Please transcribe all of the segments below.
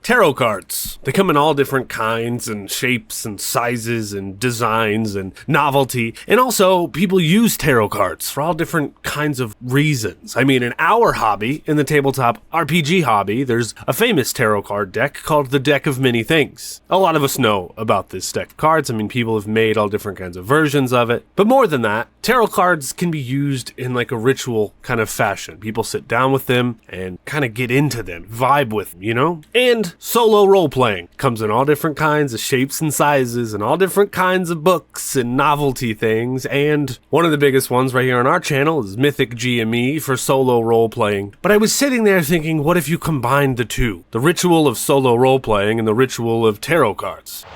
tarot cards. They come in all different kinds and shapes and sizes and designs and novelty. And also, people use tarot cards for all different kinds of reasons. I mean, in our hobby, in the tabletop RPG hobby, there's a famous tarot card deck called the Deck of Many Things. A lot of us know about this deck of cards. I mean, people have made all different kinds of versions of it. But more than that, tarot cards can be used in like a ritual kind of fashion. People sit down with them and kind of get into them, vibe with them, you know? And solo role-playing comes in all different kinds of shapes and sizes and all different kinds of books and novelty things. And one of the biggest ones right here on our channel is Mythic GME for solo role-playing. But I was sitting there thinking, what if you combined the two? The ritual of solo role-playing and the ritual of tarot cards.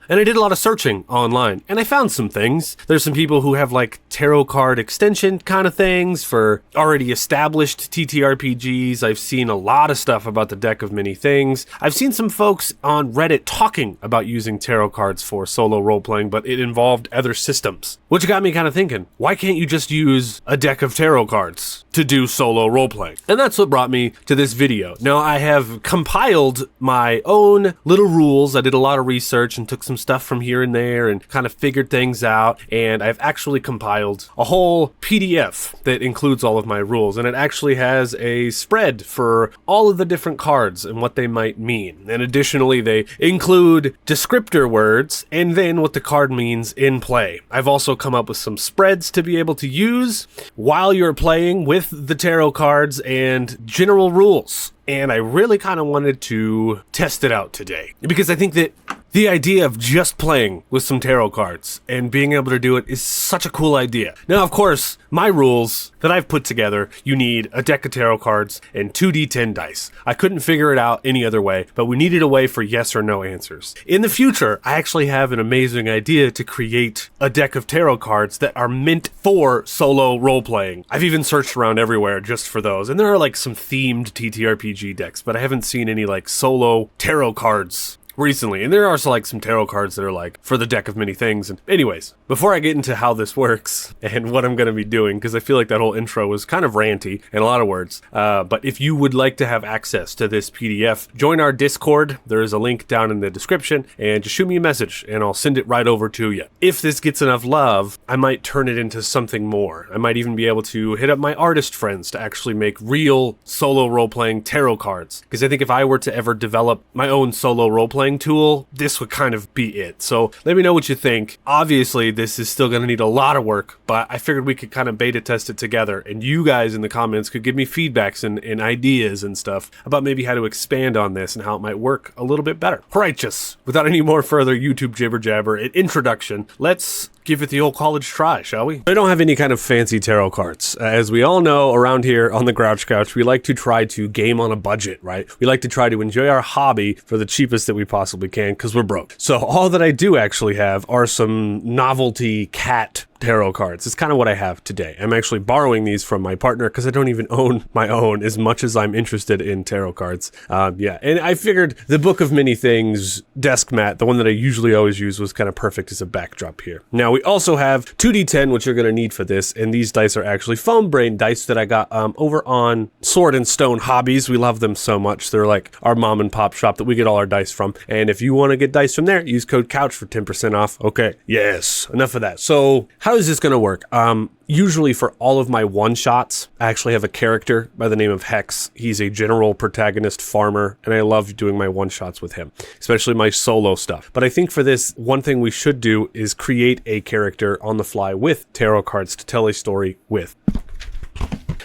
And I did a lot of searching online, and I found some things. There's some people who have like tarot card extension kind of things for already established TTRPGs. I've seen a lot of stuff about the Deck of Many Things. I've seen some folks on Reddit talking about using tarot cards for solo role-playing, but it involved other systems. Which got me kind of thinking, why can't you just use a deck of tarot cards to do solo role-playing? And that's what brought me to this video. Now, I have compiled my own little rules. I did a lot of research and took some stuff from here and there and kind of figured things out, and I've actually compiled a whole PDF that includes all of my rules, and it actually has a spread for all of the different cards and what they might mean. And additionally, they include descriptor words and then what the card means in play. I've also come up with some spreads to be able to use while you're playing with the tarot cards and general rules. And I really kind of wanted to test it out today because I think that the idea of just playing with some tarot cards and being able to do it is such a cool idea. Now, of course, my rules that I've put together, you need a deck of tarot cards and 2d10 dice. I couldn't figure it out any other way, but we needed a way for yes or no answers. In the future, I actually have an amazing idea to create a deck of tarot cards that are meant for solo role-playing. I've even searched around everywhere just for those, and there are like some themed TTRPG decks, but I haven't seen any like solo tarot cards recently. And there are also like some tarot cards that are like for the Deck of Many Things. And anyways, before I get into how this works and what I'm going to be doing, because I feel like that whole intro was kind of ranty and a lot of words, but if you would like to have access to this PDF, join our Discord. There is a link down in the description, and just shoot me a message and I'll send it right over to you. If this gets enough love, I might turn it into something more. I might even be able to hit up my artist friends to actually make real solo role-playing tarot cards, because I think if I were to ever develop my own solo role-playing tool, this would kind of be it. So let me know what you think. Obviously, this is still going to need a lot of work, but I figured we could kind of beta test it together, and you guys in the comments could give me feedbacks and ideas and stuff about maybe how to expand on this and how it might work a little bit better. Righteous. Without any more further YouTube jibber jabber introduction, let's give it the old college try, shall we? I don't have any kind of fancy tarot cards. As we all know, around here on the Grouch Couch, we like to try to game on a budget, right? We like to try to enjoy our hobby for the cheapest that we possibly can, because we're broke. So all that I do actually have are some novelty cat tarot cards. It's kind of what I have today. I'm actually borrowing these from my partner because I don't even own my own as much as I'm interested in tarot cards. Yeah, and I figured the Book of Many Things desk mat, the one that I usually always use, was kind of perfect as a backdrop here. Now, we also have 2d10, which you're going to need for this, and these dice are actually foam brain dice that I got over on Sword and Stone Hobbies. We love them so much. They're like our mom and pop shop that we get all our dice from. And if you want to get dice from there, use code COUCH for 10% off. Okay, yes, enough of that. So how is this going to work? Usually for all of my one-shots, I actually have a character by the name of Hex. He's a general protagonist farmer, and I love doing my one-shots with him, especially my solo stuff. But I think for this, one thing we should do is create a character on the fly with tarot cards to tell a story with.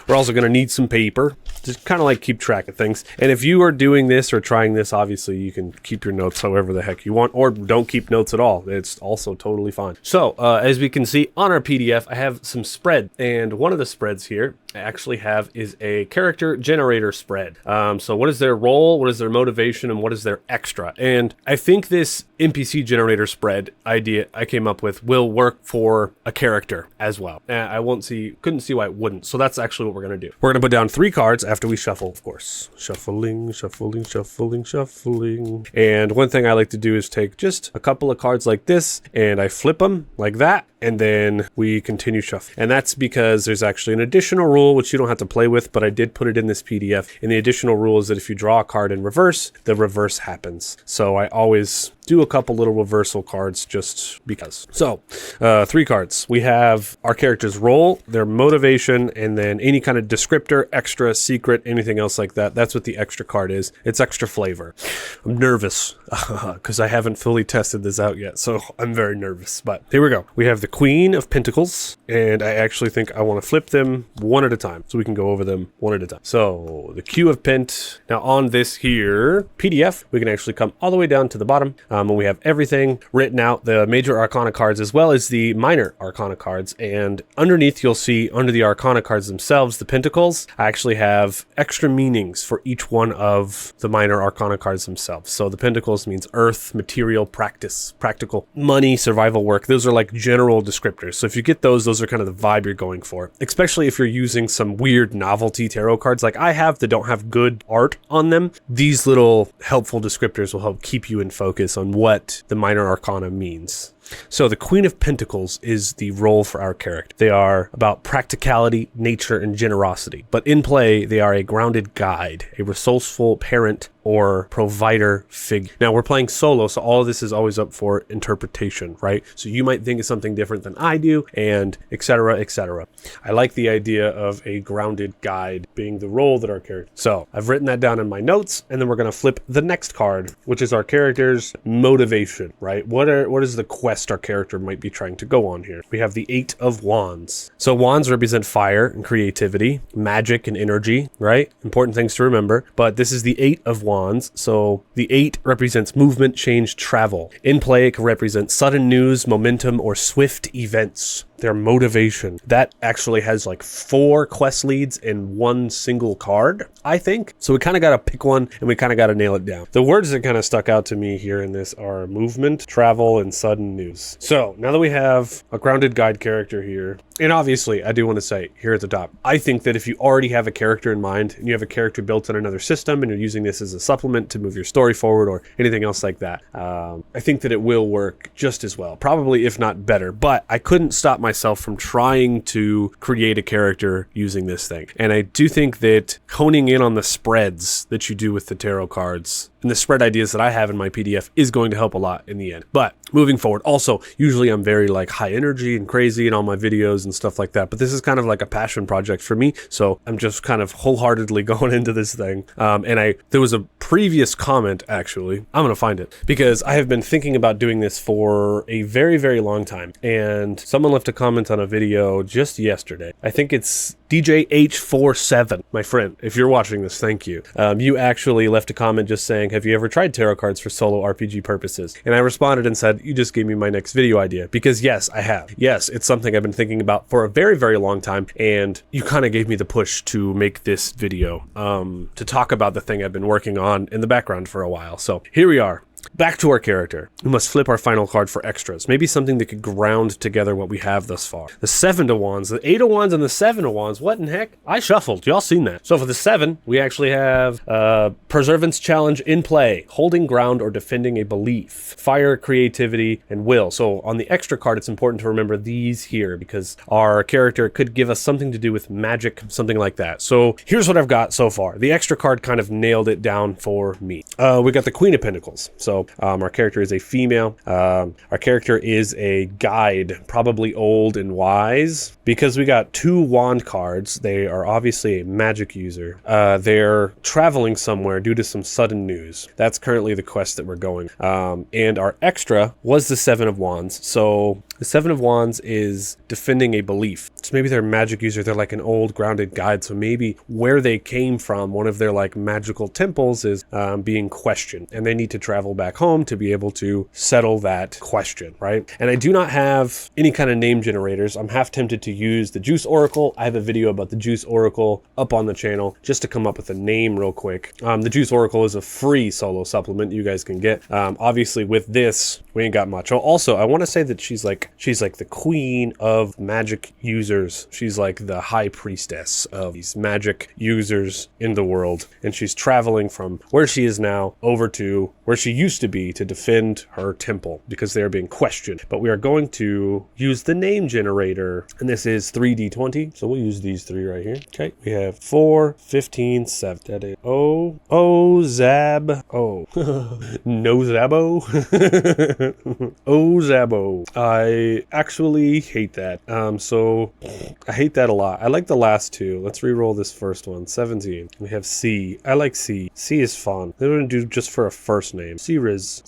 We're also going to need some paper, just kind of like keep track of things. And if you are doing this or trying this, obviously you can keep your notes however the heck you want, or don't keep notes at all. It's also totally fine. So as we can see on our PDF, I have some spread, and one of the spreads here I actually have is a character generator spread. So what is their role, what is their motivation, and what is their extra? And I think this NPC generator spread idea I came up with will work for a character as well. Couldn't see why it wouldn't. So that's actually what we're going to do. We're going to put down 3 cards after we shuffle, of course. Shuffling, shuffling, shuffling, shuffling. And one thing I like to do is take just a couple of cards like this, and I flip them like that, and then we continue shuffling. And that's because there's actually an additional rule rule, which you don't have to play with, but I did put it in this PDF. And the additional rule is that if you draw a card in reverse, the reverse happens. So I always do a couple little reversal cards just because. So 3 cards. We have our character's role, their motivation, and then any kind of descriptor, extra, secret, anything else like that. That's what the extra card is. It's extra flavor. I'm nervous because I haven't fully tested this out yet, so I'm very nervous. But here we go. We have the Queen of Pentacles, and I actually think I want to flip them one at a time so we can go over them one at a time. So the Q of Pent. Now on this here PDF, we can actually come all the way down to the bottom. And we have everything written out, the major arcana cards as well as the minor arcana cards. And underneath, you'll see under the arcana cards themselves, the pentacles, I actually have extra meanings for each one of the minor arcana cards themselves. So the pentacles means earth, material, practice, practical, money, survival work. Those are like general descriptors. So if you get those are kind of the vibe you're going for, especially if you're using some weird novelty tarot cards like I have that don't have good art on them. These little helpful descriptors will help keep you in focus on what the minor arcana means. So the Queen of Pentacles is the role for our character. They are about practicality, nature, and generosity. But in play, they are a grounded guide, a resourceful parent, or provider figure. Now we're playing solo, so all of this is always up for interpretation, right? So you might think of something different than I do, and etc., etc. I like the idea of a grounded guide being the role that our character. So I've written that down in my notes, and then we're going to flip the next card, which is our character's motivation, right? What is the quest our character might be trying to go on here? We have the 8 of Wands. So wands represent fire and creativity, magic and energy, right? Important things to remember. But this is the 8 of Wands. So the 8 represents movement, change, travel. In play, it can represent sudden news, momentum, or swift events. Their motivation. That actually has like 4 quest leads in one single card, I think. So we kind of got to pick one and we kind of got to nail it down. The words that kind of stuck out to me here in this are movement, travel, and sudden news. So now that we have a grounded guide character here, and obviously I do want to say here at the top, I think that if you already have a character in mind and you have a character built in another system and you're using this as a supplement to move your story forward or anything else like that, I think that it will work just as well, probably if not better. But I couldn't stop myself from trying to create a character using this thing. And I do think that honing in on the spreads that you do with the tarot cards and the spread ideas that I have in my PDF is going to help a lot in the end. But moving forward, also, usually I'm very like high energy and crazy in all my videos and stuff like that. But this is kind of like a passion project for me. So I'm just kind of wholeheartedly going into this thing. There was a previous comment, actually. I'm going to find it because I have been thinking about doing this for a very, very long time. And someone left a comment on a video just yesterday. I think it's DJ H47, my friend. If you're watching this, thank you. You actually left a comment just saying, have you ever tried tarot cards for solo RPG purposes? And I responded and said, you just gave me my next video idea. Because yes, I have. Yes, it's something I've been thinking about for a very, very long time. And you kind of gave me the push to make this video, to talk about the thing I've been working on in the background for a while. So here we are. Back to our character. We must flip our final card for extras. Maybe something that could ground together what we have thus far. The 7 of Wands, the 8 of Wands, and the 7 of Wands. What in heck? I shuffled. Y'all seen that. So for the 7, we actually have Perseverance Challenge in play. Holding ground or defending a belief. Fire, creativity, and will. So on the extra card, it's important to remember these here because our character could give us something to do with magic, something like that. So here's what I've got so far. The extra card kind of nailed it down for me. We got the Queen of Pentacles. So our character is a female. Our character is a guide, probably old and wise. Because we got 2 wand cards, they are obviously a magic user. They're traveling somewhere due to some sudden news. That's currently the quest that we're going. And our extra was the 7 of Wands. So the 7 of Wands is defending a belief. So maybe they're a magic user. They're like an old grounded guide. So maybe where they came from, one of their like magical temples is being questioned. And they need to travel back home to be able to settle that question, right? And I do not have any kind of name generators. I'm half tempted to use the Juice Oracle. I have a video about the Juice Oracle up on the channel just to come up with a name real quick. The Juice Oracle is a free solo supplement you guys can get. Obviously with this, we ain't got much. Also, I want to say that she's like the queen of magic users. She's like the high priestess of these magic users in the world. And she's traveling from where she is now over to where she used to to be to defend her temple because they are being questioned. But we are going to use the name generator, and this is 3d20. So we'll use these three right here. Okay, we have 4, 15, 7. That is Zab. No Zabo. Zabo. I actually hate that. So I hate that a lot. I like the last two. Let's re-roll this first one. 17. We have C. I like C. C is fun. They're going to do just for a first name. Sirius.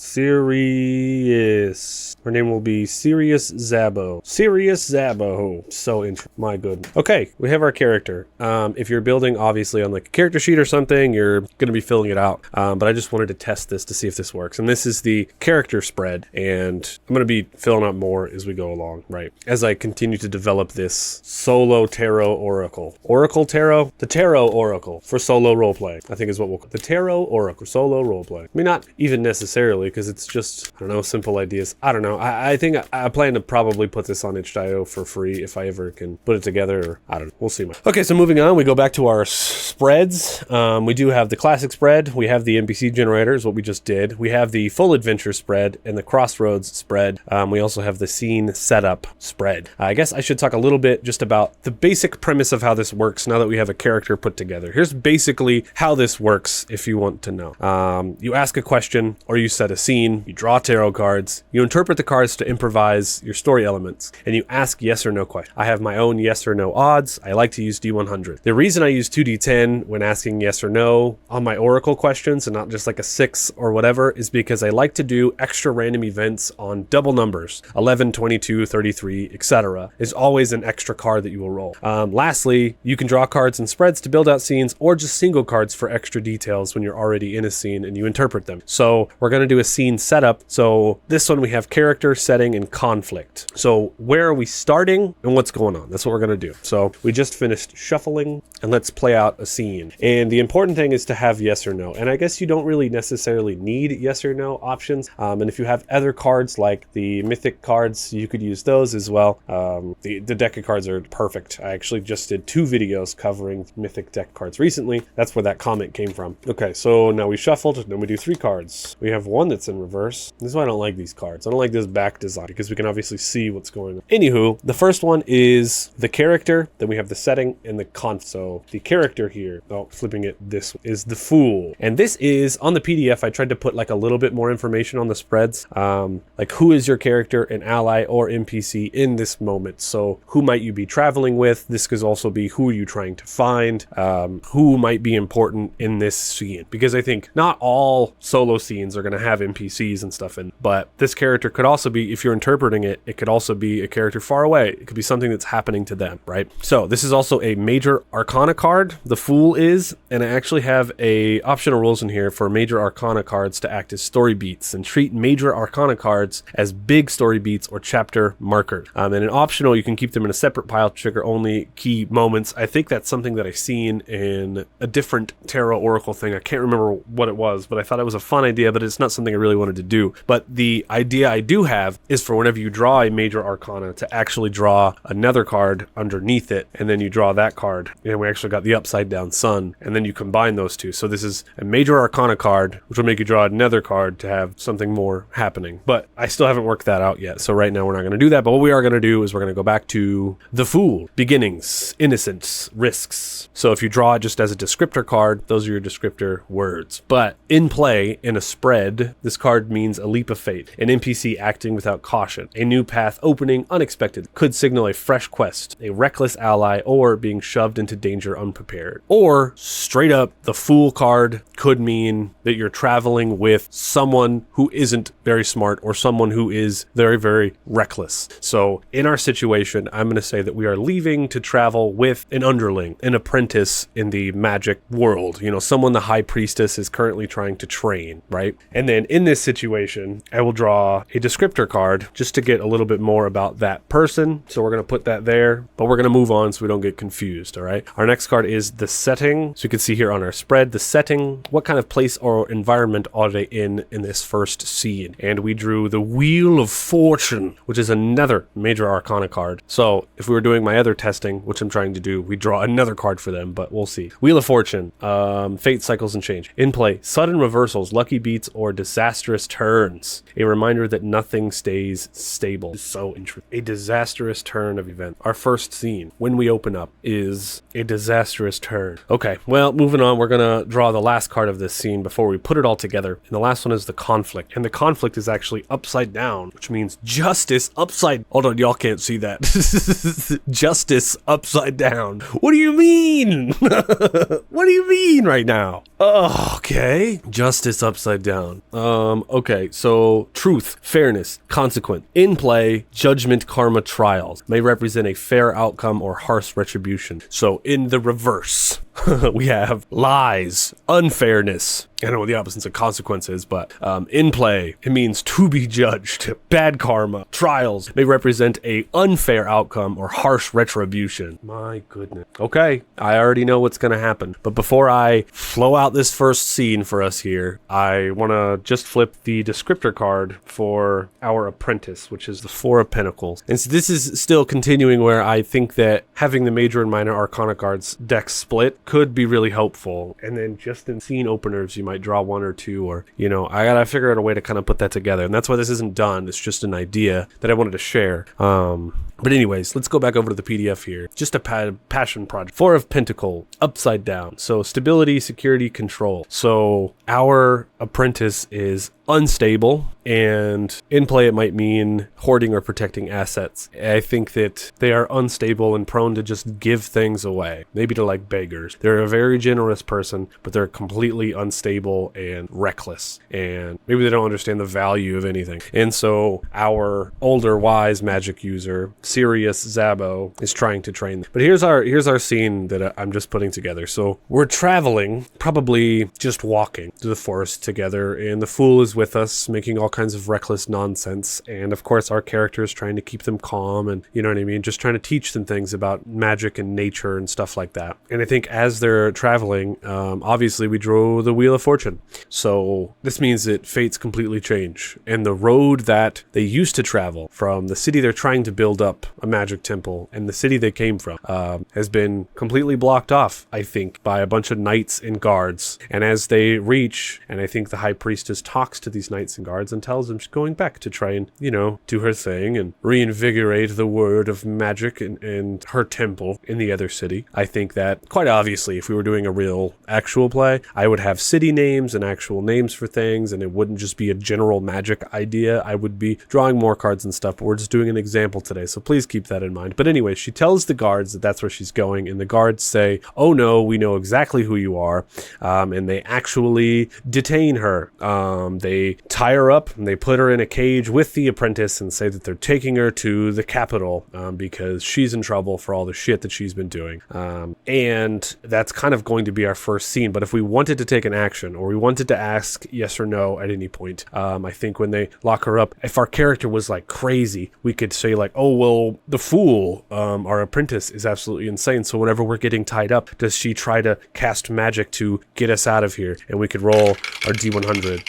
Her name will be Sirius Zabo. Sirius Zabo. So interesting. My goodness. Okay, we have our character. If you're building, obviously, on like a character sheet or something, you're going to be filling it out. But I just wanted to test this to see if this works. And this is the character spread. And I'm going to be filling out more as we go along, right? As I continue to develop this solo tarot oracle. Oracle tarot? The tarot oracle for solo roleplay, I think is what we'll call it. The tarot oracle, solo roleplay. I mean, not even necessarily, because it's just, I don't know, simple ideas. I don't know. I think I plan to probably put this on itch.io for free if I ever can put it together. Or, I don't know. We'll see. Okay, so moving on, we go back to our spreads. We do have the classic spread. We have the NPC generator is what we just did. We have the full adventure spread and the crossroads spread. We also have the scene setup spread. I guess I should talk a little bit just about the basic premise of how this works now that we have a character put together. Here's basically how this works if you want to know. You ask a question or you set a scene, you draw tarot cards, you interpret the cards to improvise your story elements, and you ask yes or no questions. I have my own yes or no odds. I like to use D100. The reason I use 2D10 when asking yes or no on my oracle questions and not just like a 6 or whatever is because I like to do extra random events on double numbers. 11, 22, 33, etc. is always an extra card that you will roll. Lastly, you can draw cards and spreads to build out scenes or just single cards for extra details when you're already in a scene and you interpret them. So we're going to do a scene setup. So this one we have character, setting, and conflict. So where are we starting and what's going on? That's what we're going to do. So we just finished shuffling and let's play out a scene. And the important thing is to have yes or no. And I guess you don't really necessarily need yes or no options. And if you have other cards like the mythic cards, you could use those as well. The deck of cards are perfect. I actually just did 2 videos covering mythic deck cards recently. That's where that comment came from. Okay, so now we shuffled, then we do 3 cards. We have one that's in reverse. This is why I don't like these cards. I don't like this back design because we can obviously see what's going on. Anywho, the first one is the character, then we have the setting and the So the character here, flipping it this way, is the Fool. And this is, on the PDF, I tried to put like a little bit more information on the spreads. Like who is your character, an ally, or NPC in this moment? So who might you be traveling with? This could also be who are you trying to find? Who might be important in this scene? Because I think not all solo scenes are going to have NPCs and stuff in, but this character could also be, if you're interpreting it, it could also be a character far away. It could be something that's happening to them, right? So this is also a major arcana card, the Fool is, and I actually have a optional rules in here for major arcana cards to act as story beats and treat major arcana cards as big story beats or chapter markers. And in optional, you can keep them in a separate pile to trigger only key moments. I think that's something that I've seen in a different tarot oracle thing. I can't remember what it was, but I thought it was a fun idea, but it's not something I really wanted to do. But the idea I do have is for whenever you draw a major arcana to actually draw another card underneath it, and then you draw that card, and we actually got the upside down sun, and then you combine those two. So this is a major arcana card, which will make you draw another card to have something more happening. But I still haven't worked that out yet. So right now we're not going to do that. But what we are going to do is we're going to go back to the Fool. Beginnings, innocence, risks. So if you draw it just as a descriptor card, those are your descriptor words. But in play, in a spread, this card means a leap of faith, an NPC acting without caution, a new path opening unexpected, could signal a fresh quest, a reckless ally, or being shoved into danger unprepared. Or straight up, the Fool card could mean that you're traveling with someone who isn't very smart or someone who is very, very reckless. So in our situation, I'm going to say that we are leaving to travel with an underling, an apprentice in the magic world, someone the high priestess is currently trying to train, right? And then in this situation, I will draw a descriptor card just to get a little bit more about that person. So we're going to put that there, but we're going to move on so we don't get confused, all right? Our next card is the setting. So you can see here on our spread, the setting, what kind of place or environment are they in this first scene? And we drew the Wheel of Fortune, which is another major arcana card. So if we were doing my other testing, which I'm trying to do, we draw another card for them, but we'll see. Wheel of Fortune, fate, cycles, and change. In play, sudden reversals, lucky beats, or or disastrous turns. A reminder that nothing stays stable. So interesting. A disastrous turn of event. Our first scene, when we open up, is a disastrous turn. Okay, well, moving on, we're gonna draw the last card of this scene before we put it all together. And the last one is the conflict. And the conflict is actually upside down, which means justice upside... Hold on, y'all can't see that. Justice upside down. What do you mean? What do you mean right now? Oh, okay. Justice upside down. Okay, so truth, fairness, consequent. In play, judgment, karma, trials may represent a fair outcome or harsh retribution. So in the reverse, we have lies, unfairness. I don't know what the opposite of consequence is, but in play, it means to be judged. Bad karma, trials may represent a unfair outcome or harsh retribution. My goodness. Okay, I already know what's going to happen. But before I flow out this first scene for us here, I want to just flip the descriptor card for our apprentice, which is the Four of Pentacles. And so this is still continuing where I think that having the major and minor arcana cards deck split could be really helpful. And then just in scene openers, you might draw one or two, or, you know, I gotta figure out a way to kind of put that together. And that's why this isn't done. It's just an idea that I wanted to share. But anyways, let's go back over to the PDF here. Just a passion project. Four of Pentacles, upside down. So stability, security, control. So our apprentice is unstable, and in play it might mean hoarding or protecting assets. I think that they are unstable and prone to just give things away, maybe to like beggars. They're a very generous person, but they're completely unstable and reckless, and maybe they don't understand the value of anything. And so our older wise magic user, Sirius Zabo, is trying to train them. But here's our scene that I'm just putting together. So we're traveling, probably just walking through the forest together, and the fool is with us, making all kinds of reckless nonsense. And of course, our character is trying to keep them calm, and you know what I mean? Just trying to teach them things about magic and nature and stuff like that. And I think as they're traveling, obviously we drew the Wheel of Fortune. So this means that fates completely change. And the road that they used to travel from the city they're trying to build up a magic temple and the city they came from has been completely blocked off, I think, by a bunch of knights and guards. And as they reach, and I think the high priestess talks to these knights and guards and tells them she's going back to try and, you know, do her thing and reinvigorate the word of magic and her temple in the other city. I think that, quite obviously, if we were doing a real actual play, I would have city names and actual names for things, and it wouldn't just be a general magic idea. I would be drawing more cards and stuff, but we're just doing an example today, so please keep that in mind. But anyway, she tells the guards that that's where she's going, and the guards say, "Oh no, we know exactly who you are," and they actually detain her. They tie her up and they put her in a cage with the apprentice and say that they're taking her to the capital because she's in trouble for all the shit that she's been doing. And that's kind of going to be our first scene. But if we wanted to take an action, or we wanted to ask yes or no at any point, I think when they lock her up, if our character was like crazy, we could say like, oh, well, the fool, our apprentice, is absolutely insane. So whenever we're getting tied up, does she try to cast magic to get us out of here? And we could roll our D100.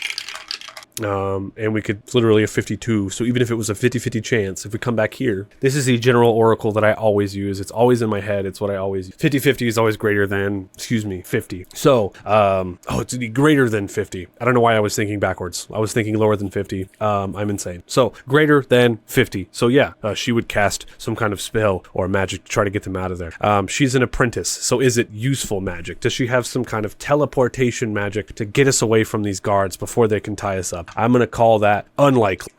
And we could literally a 52. So even if it was a 50-50 chance, if we come back here, this is the general oracle that I always use. It's always in my head. It's what I always use. 50-50 is always greater than, 50. So, it's greater than 50. I don't know why I was thinking backwards. I was thinking lower than 50. I'm insane. So greater than 50. So yeah, she would cast some kind of spell or magic to try to get them out of there. She's an apprentice. So is it useful magic? Does she have some kind of teleportation magic to get us away from these guards before they can tie us up? I'm going to call that unlikely,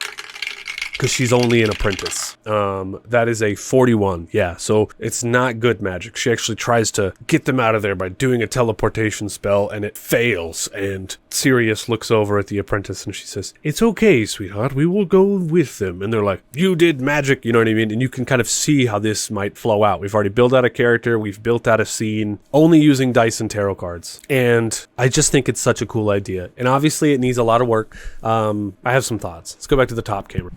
because she's only an apprentice. That is a 41. Yeah, so it's not good magic. She actually tries to get them out of there by doing a teleportation spell, and it fails. And Sirius looks over at the apprentice and she says, "It's okay, sweetheart. We will go with them." And they're like, "You did magic," you know what I mean? And you can kind of see how this might flow out. We've already built out a character. We've built out a scene, only using dice and tarot cards. And I just think it's such a cool idea. And obviously it needs a lot of work. I have some thoughts. Let's go back to the top camera.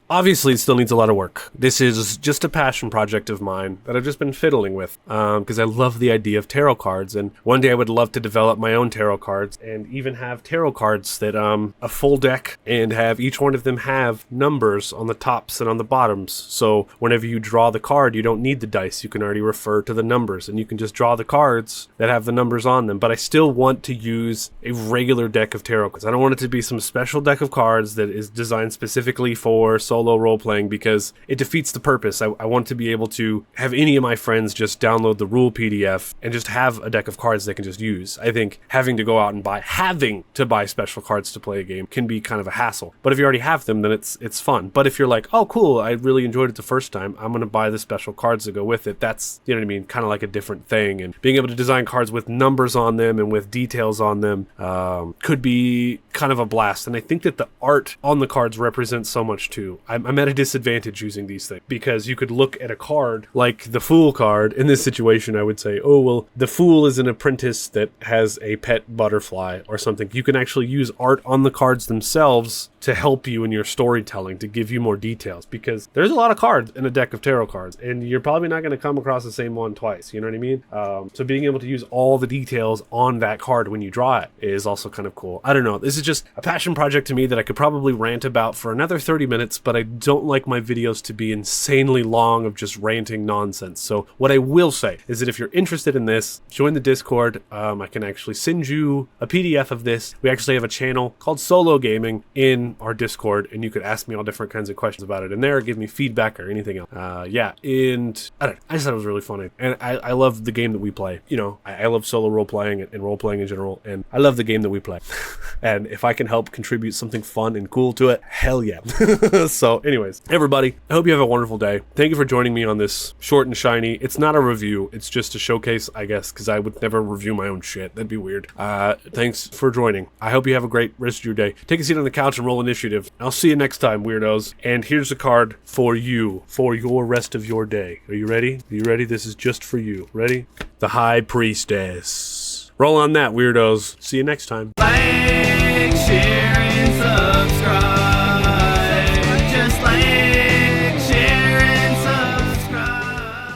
Obviously, it still needs a lot of work. This is just a passion project of mine that I've just been fiddling with because I love the idea of tarot cards. And one day I would love to develop my own tarot cards and even have tarot cards that a full deck and have each one of them have numbers on the tops and on the bottoms. So whenever you draw the card, you don't need the dice. You can already refer to the numbers and you can just draw the cards that have the numbers on them. But I still want to use a regular deck of tarot cards. I don't want it to be some special deck of cards that is designed specifically for solo role-playing because it defeats the purpose. I want to be able to have any of my friends just download the rule PDF and just have a deck of cards they can just use. I think having to go out and having to buy special cards to play a game can be kind of a hassle. But if you already have them, then it's fun. But if you're like, oh cool, I really enjoyed it the first time, I'm going to buy the special cards to go with it. That's, you know what I mean, kind of like a different thing. And being able to design cards with numbers on them and with details on them could be kind of a blast. And I think that the art on the cards represents so much too. I'm at a disadvantage using these things because you could look at a card like the Fool card. In this situation, I would say, oh, well, the Fool is an apprentice that has a pet butterfly or something. You can actually use art on the cards themselves to help you in your storytelling, to give you more details, because there's a lot of cards in a deck of tarot cards and you're probably not going to come across the same one twice. You know what I mean? So being able to use all the details on that card when you draw it is also kind of cool. I don't know. This is just a passion project to me that I could probably rant about for another 30 minutes, but I don't like my videos to be insanely long of just ranting nonsense. So what I will say is that if you're interested in this, join the Discord. I can actually send you a PDF of this. We actually have a channel called Solo Gaming in our Discord, and you could ask me all different kinds of questions about it in there, give me feedback or anything else. And I don't know, I just thought it was really funny. And I love the game that we play. You know, I love solo role-playing and role-playing in general, and I love the game that we play. And if I can help contribute something fun and cool to it, hell yeah. So anyways, everybody, I hope you have a wonderful day. Thank you for joining me on this short and shiny. It's not a review. It's just a showcase, I guess, because I would never review my own shit. That'd be weird. Thanks for joining. I hope you have a great rest of your day. Take a seat on the couch and roll initiative. I'll see you next time, weirdos. And here's a card for you, for your rest of your day. Are you ready? Are you ready? This is just for you. Ready? The High Priestess. Roll on that, weirdos. See you next time. Like, share.